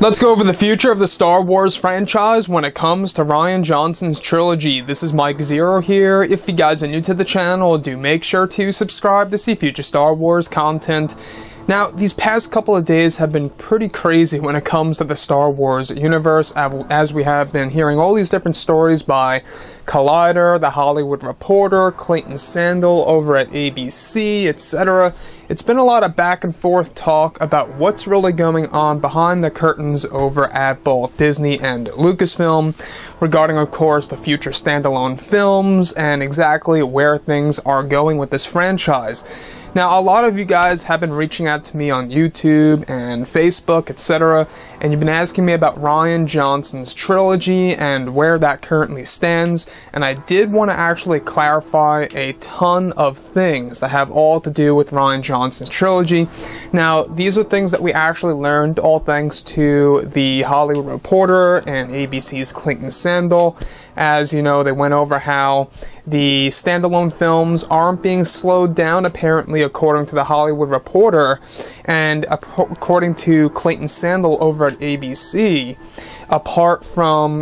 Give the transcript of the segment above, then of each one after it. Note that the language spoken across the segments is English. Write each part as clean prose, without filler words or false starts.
Let's go over the future of the Star Wars franchise when it comes to Rian Johnson's trilogy. This is Mike Zero here. If you guys are new to the channel, do make sure to subscribe to see future Star Wars content. Now, these past couple of days have been pretty crazy when it comes to the Star Wars universe, as we have been hearing all these different stories by Collider, The Hollywood Reporter, Clayton Sandel over at ABC, etc. It's been a lot of back and forth talk about what's really going on behind the curtains over at both Disney and Lucasfilm, regarding, of course, the future standalone films and exactly where things are going with this franchise. Now, a lot of you guys have been reaching out to me on YouTube and Facebook, etc., and you've been asking me about Rian Johnson's trilogy and where that currently stands, and I did want to actually clarify a ton of things that have all to do with Rian Johnson's trilogy. Now, these are things that we actually learned all thanks to The Hollywood Reporter and ABC's Clayton Sandel. As you know, they went over how the standalone films aren't being slowed down, apparently, according to The Hollywood Reporter, and according to Clayton Sandel over at ABC, apart from,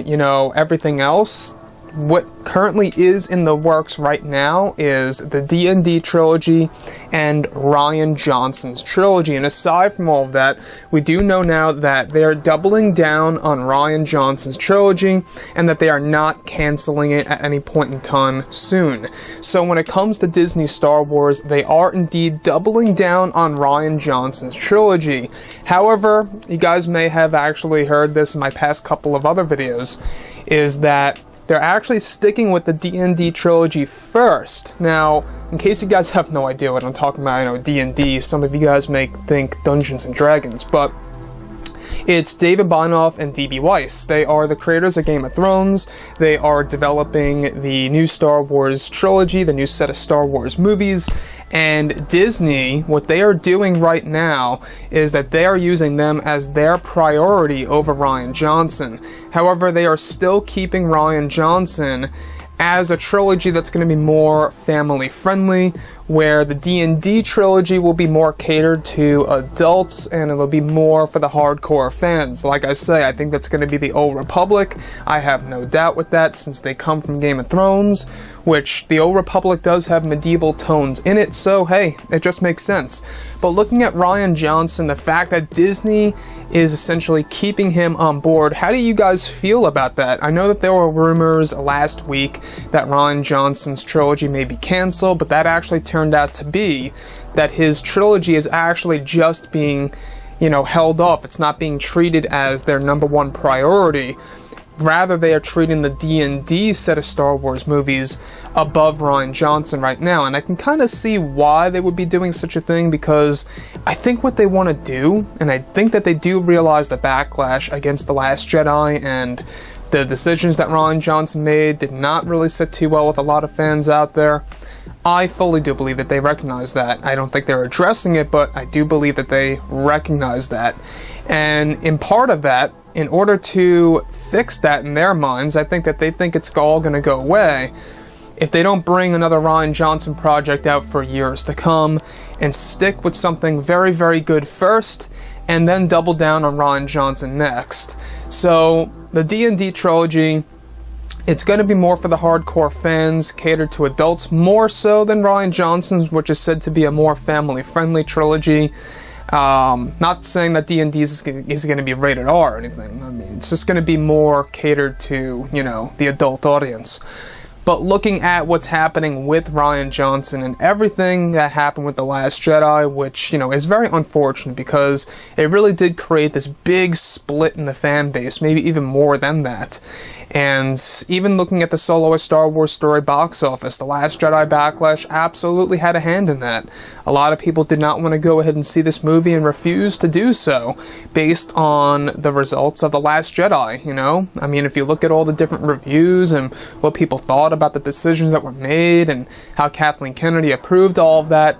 everything else, what currently is in the works right now is the D&D trilogy and Rian Johnson's trilogy. And aside from all of that, we do know now that they are doubling down on Rian Johnson's trilogy and that they are not canceling it at any point in time soon. So when it comes to Disney Star Wars, they are indeed doubling down on Rian Johnson's trilogy. However, you guys may have actually heard this in my past couple of other videos, is that they're actually sticking with the D&D trilogy first. Now, in case you guys have no idea what I'm talking about, D&D, some of you guys may think Dungeons and Dragons, but it's David Benioff and D.B. Weiss. They are the creators of Game of Thrones. They are developing the new Star Wars trilogy, the new set of Star Wars movies, and Disney, what they are doing right now is that they are using them as their priority over Rian Johnson. However, they are still keeping Rian Johnson as a trilogy that's going to be more family-friendly, where the D&D trilogy will be more catered to adults, and it'll be more for the hardcore fans. Like I say, I think that's going to be the Old Republic. I have no doubt with that, since they come from Game of Thrones, which the Old Republic does have medieval tones in it, so hey, it just makes sense. But looking at Rian Johnson, the fact that Disney is essentially keeping him on board, how do you guys feel about that? I know that there were rumors last week that Rian Johnson's trilogy may be canceled, but that actually turned out to be that his trilogy is actually just being, held off. It's not being treated as their #1 priority. Rather, they are treating the D&D set of Star Wars movies above Rian Johnson right now, and I can kind of see why they would be doing such a thing, because I think what they want to do, and I think that they do realize the backlash against The Last Jedi, and the decisions that Rian Johnson made did not really sit too well with a lot of fans out there. I fully do believe that they recognize that. I don't think they're addressing it, but I do believe that they recognize that. And in part of that, in order to fix that in their minds, I think that they think it's all going to go away if they don't bring another Rian Johnson project out for years to come and stick with something very, very good first and then double down on Rian Johnson next. So the D&D trilogy, it's going to be more for the hardcore fans, catered to adults, more so than Rian Johnson's, which is said to be a more family-friendly trilogy. Not saying that D&D is going to be rated R or anything. I mean, it's just going to be more catered to, the adult audience. But looking at what's happening with Rian Johnson and everything that happened with The Last Jedi, which, is very unfortunate, because it really did create this big split in the fan base, maybe even more than that. And even looking at the solo Star Wars story box office, The Last Jedi Backlash absolutely had a hand in that. A lot of people did not want to go ahead and see this movie and refused to do so based on the results of The Last Jedi, I mean, if you look at all the different reviews and what people thought about the decisions that were made and how Kathleen Kennedy approved all of that,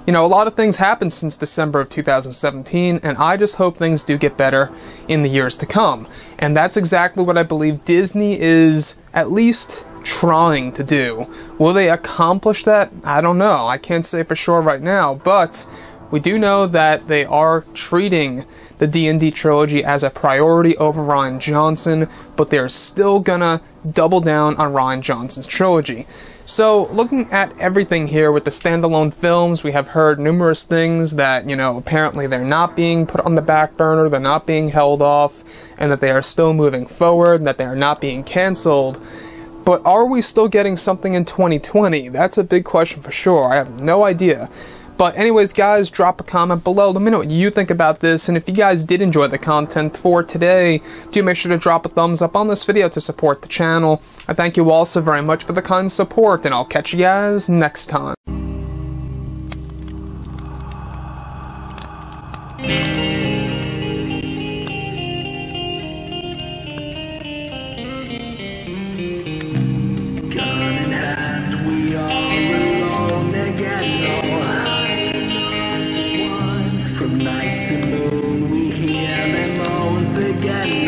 a lot of things happened since December of 2017, and I just hope things do get better in the years to come. And that's exactly what I believe Disney is at least trying to do. Will they accomplish that? I don't know. I can't say for sure right now, but we do know that they are treating the D&D trilogy as a priority over Rian Johnson, but they're still gonna double down on Rian Johnson's trilogy. So, looking at everything here with the standalone films, we have heard numerous things that, apparently they're not being put on the back burner, they're not being held off, and that they are still moving forward, and that they are not being cancelled. But are we still getting something in 2020? That's a big question for sure. I have no idea. But anyways, guys, drop a comment below. Let me know what you think about this. And if you guys did enjoy the content for today, do make sure to drop a thumbs up on this video to support the channel. I thank you all so very much for the kind support, and I'll catch you guys next time. Gun in hand, we are alone again. From night to moon, we hear them moans again.